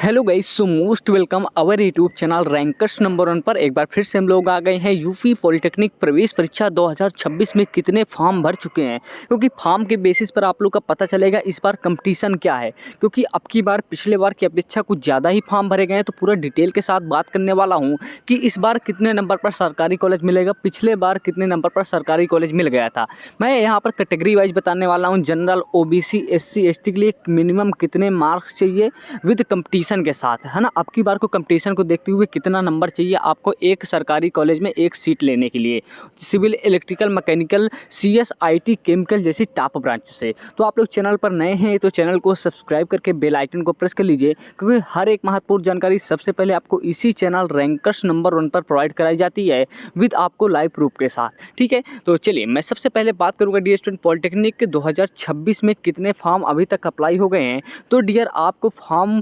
Hello guys, so most welcome our YouTube channel rankers number 1 पर। एक बार फिर से हम लोग आ गए हैं। यूपी पॉलिटेक्निक प्रवेश परीक्षा 2026 में कितने फॉर्म भर चुके हैं, क्योंकि फॉर्म के बेसिस पर आप लोग का पता चलेगा इस बार कंपटीशन क्या है। क्योंकि अब की बार पिछले बार की अपेक्षा कुछ ज़्यादा ही फॉर्म भरे गए हैं, तो पूरा डिटेल के साथ बात करने वाला हूँ कि इस बार कितने नंबर पर सरकारी कॉलेज मिलेगा, पिछले बार कितने नंबर पर सरकारी कॉलेज मिल गया था। मैं यहाँ पर कैटेगरी वाइज बताने वाला हूँ। जनरल, ओबीसी, एससी, एसटी के लिए मिनिमम कितने मार्क्स चाहिए विद कंपटीशन के साथ, है ना। अब की बार को कंपटीशन को देखते हुए कितना नंबर चाहिए आपको एक सरकारी कॉलेज में एक सीट लेने के लिए, civil, electrical, mechanical, CS, IT, chemical जैसी टॉप ब्रांच से। तो आप लोग चैनल पर नए हैं तो चैनल को सब्सक्राइब करके बेल आइकन को प्रेस कर लीजिए, क्योंकि हर एक महत्वपूर्ण जानकारी सबसे पहले आपको इसी चैनल रैंकर्स नंबर 1 पर प्रोवाइड कराई जाती है विद आपको लाइव प्रूफ के साथ। ठीक है, तो चलिए मैं सबसे पहले बात करूँगा डियर स्टूडेंट, पॉलिटेक्निक के 2026 में कितने फॉर्म अभी तक अप्लाई हो गए हैं। तो डियर आपको फॉर्म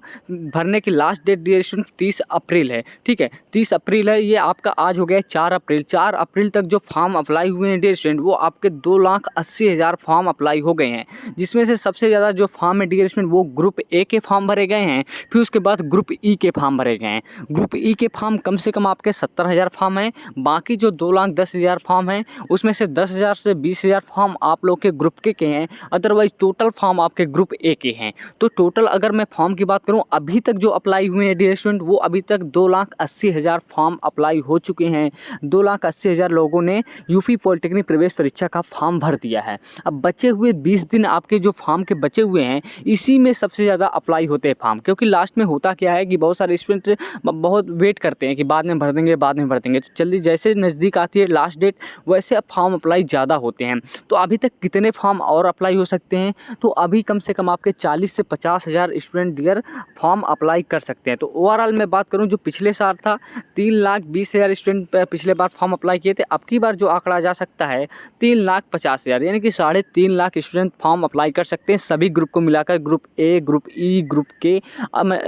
भरने की लास्ट डेट डियर स्टूडेंट 30 अप्रैल है। ठीक है, 30 अप्रैल है। ये आपका आज हो गया 4 अप्रैल। 4 अप्रैल तक जो फॉर्म अप्लाई हुए हैं डियर स्टूडेंट, वो आपके 2,80,000 फॉर्म अप्लाई हो गए हैं, जिसमें से सबसे ज़्यादा जो फॉर्म है डियर स्टूडेंट वो ग्रुप ए के फॉर्म भरे गए हैं। फिर उसके बाद ग्रुप ई के फॉर्म भरे गए हैं। ग्रुप ई के फॉर्म कम से कम आपके 70,000 फॉर्म हैं। बाकी जो 2,10,000 फॉर्म हैं उसमें से 10,000 से 20,000 फॉर्म आप लोग के ग्रुप के हैं। अदरवाइज टोटल फॉर्म आपके ग्रुप ए के हैं। तो टोटल अगर मैं फॉर्म की बात करूं, अभी तक जो अप्लाई हुए हैं डियर स्टूडेंट, वो अभी तक 2,80,000 फॉर्म अप्लाई हो चुके हैं। 2,80,000 लोगों ने यूपी पॉलिटेक्निक प्रवेश परीक्षा का फॉर्म भर दिया है। अब बचे हुए 20 दिन आपके जो फॉर्म के बचे हुए हैं, इसी में सबसे ज़्यादा अप्लाई होते हैं फॉर्म। क्योंकि लास्ट में होता क्या है कि बहुत सारे स्टूडेंट बहुत वेट करते हैं कि बाद में भर देंगे, बाद में भर देंगे। तो जल्दी जैसे नज़दीक आती है लास्ट डेट, वैसे अब फॉर्म अप्लाई ज़्यादा होते हैं। तो अभी तक कितने फॉर्म और अप्लाई हो सकते हैं, तो अभी कम से कम आपके 40 से 50,000 स्टूडेंट डियर फॉर्म अप्लाई कर सकते हैं। तो ओवरऑल मैं बात करूं, जो पिछले साल था 3,20,000 स्टूडेंट पिछले बार फॉर्म अप्लाई किए थे। अब की बार जो आंकड़ा जा सकता है 3,50,000, यानी कि 3.5 लाख स्टूडेंट फॉर्म अप्लाई कर सकते हैं सभी ग्रुप को मिलाकर, group A, group E, group के,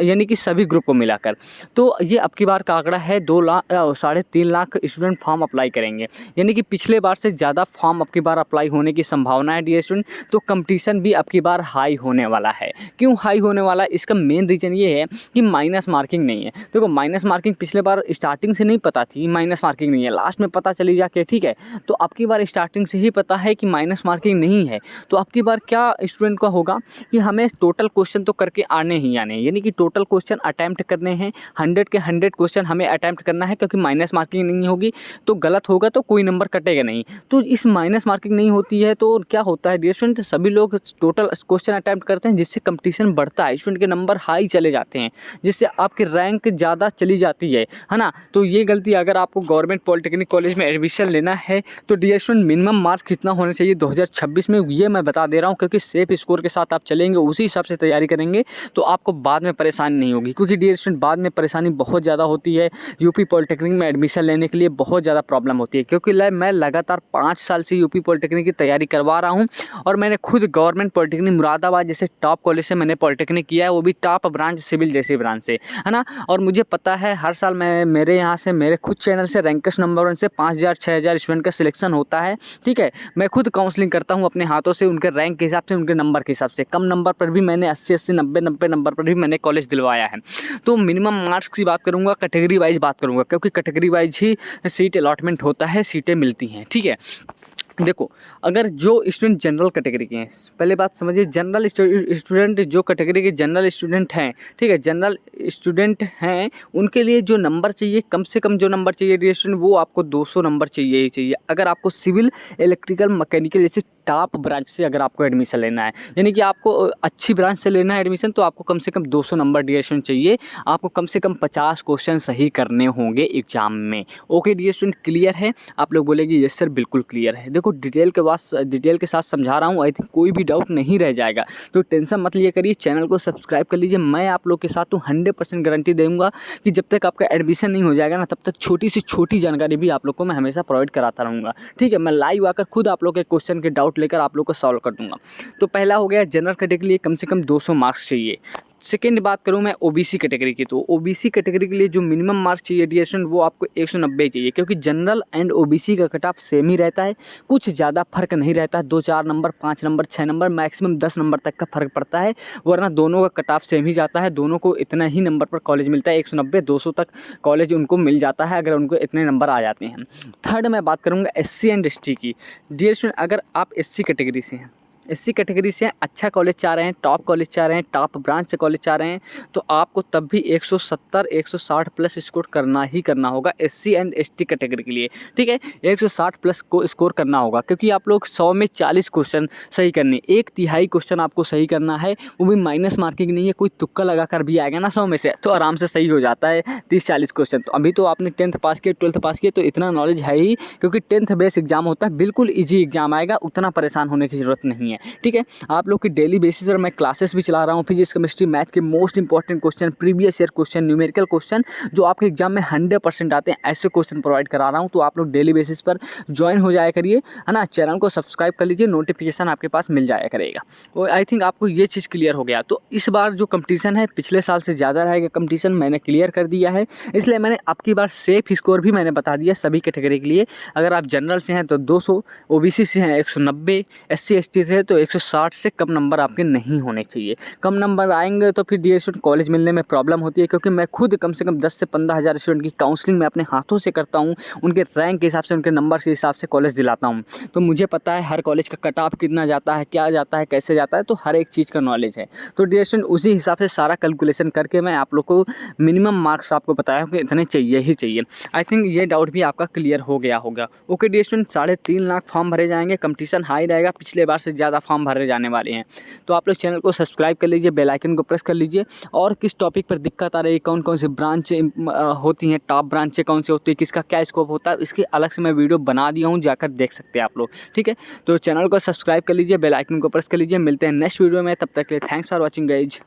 यानी कि सभी ग्रुप को मिलाकर। तो ये अब की बार का आंकड़ा है 3.5 लाख स्टूडेंट फॉर्म अप्लाई करेंगे, यानी कि पिछले बार से ज़्यादा फॉर्म अब की बार अप्लाई होने की संभावना है डियर स्टूडेंट। तो कंपटीशन भी अब की बार हाई होने वाला है। क्यों हाई होने वाला है, इसका मेन रीज़न ये है कि माइनस मार्किंग नहीं है। देखो, माइनस मार्किंग पिछले बार स्टार्टिंग से नहीं पता थी माइनस मार्किंग नहीं है, लास्ट में पता चली जाके। ठीक है, तो अब की बार स्टार्टिंग से ही पता है कि माइनस मार्किंग नहीं है। तो अब की बार क्या स्टूडेंट का होगा कि हमें टोटल क्वेश्चन तो करके आने ही आने हैं, यानी कि टोटल क्वेश्चन अटैम्प्ट करने हैं। 100 के 100 क्वेश्चन हमें अटैम्प्ट करना है, क्योंकि माइनस मार्किंग नहीं होगी तो गलत होगा तो कोई नंबर कटेगा नहीं। तो इस माइनस मार्किंग नहीं होती है तो क्या होता है डियर स्टूडेंट, सभी लोग टोटल क्वेश्चन अटैम्प्ट करते हैं, जिससे कंपटीशन बढ़ता है, स्टूडेंट के नंबर हाई चले जाते हैं, जिससे आपकी रैंक ज़्यादा चली जाती है ना। तो ये गलती, अगर आपको गवर्नमेंट पॉलिटेक्निक कॉलेज में एडमिशन लेना है तो डियर स्टूडेंट मिनिमम मार्क्स कितना होना चाहिए 2026 में, ये मैं बता दे रहा हूँ। क्योंकि सेफ स्कोर के साथ आप चलेंगे, उसी हिसाब से तैयारी करेंगे तो आपको बाद में परेशानी नहीं होगी। क्योंकि डियर स्टूडेंट बाद में परेशानी बहुत ज़्यादा होती है, यूपी पॉलिटेक्निक में एडमिशन लेने के लिए बहुत ज़्यादा प्रॉब्लम होती है। क्योंकि मैं लगातार 5 साल से यूपी पॉलिटेक्निक की तैयारी करवा रहा हूँ, और मैंने खुद गवर्नमेंट पॉलिटेक्निक मुरादाबाद जैसे टॉप कॉलेज से मैंने पॉलिटेक्निक किया है, वो भी टॉप ब्रांच सिविल जैसी ब्रांच से, है ना। और मुझे पता है हर साल मेरे यहाँ से, मेरे खुद चैनल से रैंकर्स नंबर 1 से 5,000 6,000 स्टूडेंट का सिलेक्शन होता है। ठीक है, मैं खुद काउंसलिंग करता हूँ अपने हाथों से, उनके रैंक के हिसाब से, उनके नंबर के हिसाब से। कम नंबर पर भी मैंने 80 90 नंबर पर भी मैंने कॉलेज दिलवाया है। तो मिनिमम मार्क्स की बात करूँगा, कैटेगरी वाइज बात करूँगा, क्योंकि कैटेगरी वाइज ही सीट अलॉटमेंट होता है, सीटें मिलती हैं। ठीक है, देखो, अगर जो स्टूडेंट जनरल कैटेगरी के हैं, पहले बात समझिए, जनरल स्टूडेंट जो कैटेगरी के जनरल स्टूडेंट हैं, ठीक है, जनरल स्टूडेंट हैं, उनके लिए जो नंबर चाहिए, कम से कम जो नंबर चाहिए डियर स्टूडेंट, वो आपको 200 नंबर चाहिए ही चाहिए। अगर आपको सिविल, इलेक्ट्रिकल, मैकेनिकल जैसे टॉप ब्रांच से अगर आपको एडमिशन लेना है, यानी कि आपको अच्छी ब्रांच से लेना है एडमिशन, तो आपको कम से कम 200 नंबर डियर स्टूडेंट चाहिए। आपको कम से कम 50 क्वेश्चन सही करने होंगे एग्जाम में। ओके डियर स्टूडेंट, क्लियर है? आप लोग बोलेंगे यस सर बिल्कुल क्लियर है। देखो, डिटेल के साथ समझा रहा हूँ, आई थिंक कोई भी डाउट नहीं रह जाएगा, तो टेंशन मत लिए करिए। चैनल को सब्सक्राइब कर लीजिए। मैं आप लोग के साथ तो 100% गारंटी दूंगा कि जब तक आपका एडमिशन नहीं हो जाएगा ना, तब तक छोटी से छोटी जानकारी भी आप लोग को मैं हमेशा प्रोवाइड कराता रहूँगा। ठीक है, मैं लाइव आकर खुद आप लोग के क्वेश्चन के डाउट लेकर आप लोग को सॉल्व कर दूंगा। तो पहला हो गया, जनरल कैटेगरी के लिए कम से कम 200 मार्क्स चाहिए। सेकेंड बात करूँ मैं ओबीसी कैटेगरी की, तो ओबीसी कैटेगरी के लिए जो मिनिमम मार्क्स चाहिए डियर स्टूडेंट वो आपको 190 चाहिए, क्योंकि जनरल एंड ओबीसी का कट ऑफ सेम ही रहता है, कुछ ज़्यादा फर्क नहीं रहता है। 2-4 number, 5 number, 6 number, maximum 10 number तक का फर्क पड़ता है, वरना दोनों का कट ऑफ सेम ही जाता है। दोनों को इतना ही नंबर पर कॉलेज मिलता है, 190-200 तक कॉलेज उनको मिल जाता है अगर उनको इतने नंबर आ जाते हैं। थर्ड मैं बात करूँगा एससी एंड एसटी की। डियर स्टूडेंट, अगर आप एससी कैटेगरी से हैं, एससी कैटेगरी से अच्छा कॉलेज चाह रहे हैं, टॉप कॉलेज चाह रहे हैं, टॉप ब्रांच से कॉलेज चाह रहे हैं, तो आपको तब भी 170-160 प्लस स्कोर करना ही करना होगा एससी एंड एसटी कैटेगरी के लिए। ठीक है, 160 प्लस को स्कोर करना होगा, क्योंकि आप लोग 100 में 40 क्वेश्चन सही करने, 1/3 क्वेश्चन आपको सही करना है, वो भी माइनस मार्किंग नहीं है। कोई तुक्का लगा कर भी आएगा ना 100 में से, तो आराम से सही हो जाता है 30-40 क्वेश्चन। तो अभी तो आपने 10th पास किया, 12th पास किया, तो इतना नॉलेज है ही, क्योंकि 10th बेस एग्जाम होता है, बिल्कुल ईजी एग्जाम आएगा, उतना परेशान होने की ज़रूरत नहीं है। ठीक है, आप लोग की डेली बेसिस पर मैं क्लासेस भी चला रहा हूँ, फिजिक्स, केमिस्ट्री, मैथ के most important question, previous year question, numerical question जो आपके एग्जाम में 100% आते हैं, ऐसे क्वेश्चन प्रोवाइड करा रहा हूँ। तो आप लोग डेली बेसिस पर ज्वाइन हो जाया करिए, है ना। चैनल को सब्सक्राइब कर लीजिए, नोटिफिकेशन आपके पास मिल जाया करेगा। और आई थिंक आपको ये चीज़ क्लियर हो गया। तो इस बार जो कंपटीशन है पिछले साल से ज़्यादा रहेगा कंपटीशन, मैंने क्लियर कर दिया है, इसलिए मैंने अब की बार सेफ स्कोर भी मैंने बता दिया सभी कैटेगरी के लिए। अगर आप जनरल से हैं तो 200, ओबीसी से हैं 190, एससी एसटी से है तो 160 से कम नंबर आपके नहीं होने चाहिए। कम नंबर आएंगे तो फिर डियर स्टूडेंट कॉलेज मिलने में प्रॉब्लम होती है, क्योंकि मैं खुद कम से कम 10 से 15 हज़ार स्टूडेंट की काउंसलिंग मैं अपने हाथों से करता हूँ, उनके रैंक के हिसाब से, उनके नंबर के हिसाब से कॉलेज दिलाता हूँ। तो मुझे पता है हर कॉलेज का कट ऑफ कितना जाता है, क्या जाता है, कैसे जाता है, तो हर एक चीज़ का नॉलेज है। तो डियर स्टूडेंट उसी हिसाब से सारा कैलकुलेशन करके मैं आप लोग को मिनिमम मार्क्स आपको बताया कि इतने चाहिए ही चाहिए। आई थिंक ये डाउट भी आपका क्लियर हो गया होगा। Okay dear student, 3.5 lakh form भरे जाएंगे, कंपटीशन हाई रहेगा, पिछले बार से ज़्यादा फॉर्म भरे जाने वाले हैं। तो आप लोग चैनल को सब्सक्राइब कर लीजिए, बेल आइकन को प्रेस कर लीजिए, और किस टॉपिक पर दिक्कत आ रही है, कौन कौन सी ब्रांच होती हैं, टॉप ब्रांचें कौन सी होती है, किसका क्या स्कोप होता है, इसकी अलग से मैं वीडियो बना दिया हूँ, जाकर देख सकते हैं आप लोग। ठीक है, तो चैनल को सब्सक्राइब कर लीजिए, बेल आइकन को प्रेस कर लीजिए। मिलते हैं नेक्स्ट वीडियो में, तब तक के लिए थैंक्स फॉर वॉचिंग गाइज।